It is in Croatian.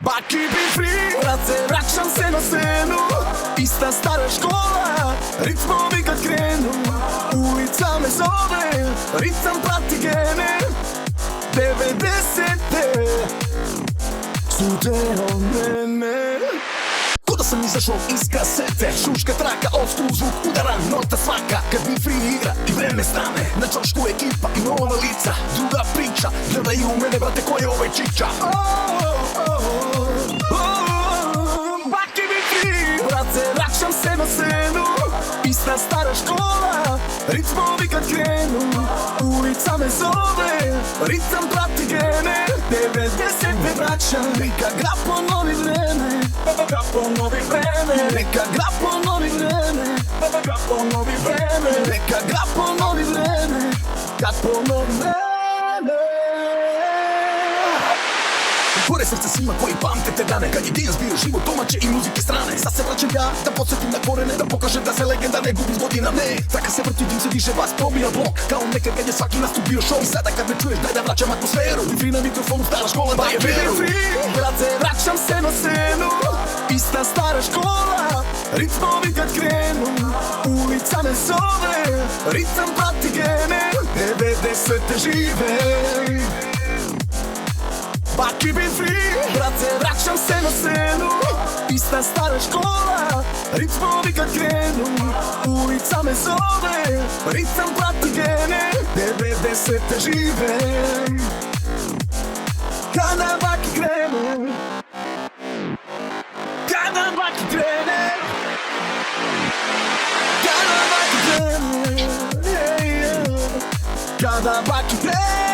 Baki bi free, brat se vraćam se na scenu. Ista stara škola, ritmovi kad krenu. Ulica me zove, ritam prati gene. 90-te su deo mene. Ko da sam izašao iz kasete, šuška traka, old school zvuk, udaran, nota svaka. Kad mi free igra i vreme stane, na čošku ekipa i nova lica. Druga priča, gledaju u mene, brate, ko je ovaj čiča. Baki mi free, brate, vraćam se na scenu. Ista stara škola, ritmovi kad krenu. Ulica me zove, ritam prati gene. 90-te vraćam, neka gra ponovi vreme. Gra ponovi vreme, neka gra ponovi vreme. Gra ponovi vreme, neka gra ponovi vreme. Kad ponovi vreme. Gore srce svima koji pamte te dane, kad je dance bio život domaće i muzike strane. Sad se vraćam ja, da podsjetim na korene, da pokažem da se legenda ne gubi s godinama. Ne, taka se vrti, dim se diže, vas probija blok. Kao nekad kad je svaki nastup bio show. I sada kad me čuješ, daj da vraćam atmosferu. I free na mikrofonu, stara škola daje veru. Brate, vraćam se na scenu. Ista stara škola, ritmovi kad krenu. Ulica me zove, ritam prati gene. 90-te žive. Baki bi free, brate, vraćam se na scenu. Ista stara škola, ritmovi kad krenu. Ulica me zove, ritam prati gene. 90-te žive. Kada baki krene, kada baki krene, kada baki krene, kada baki krene.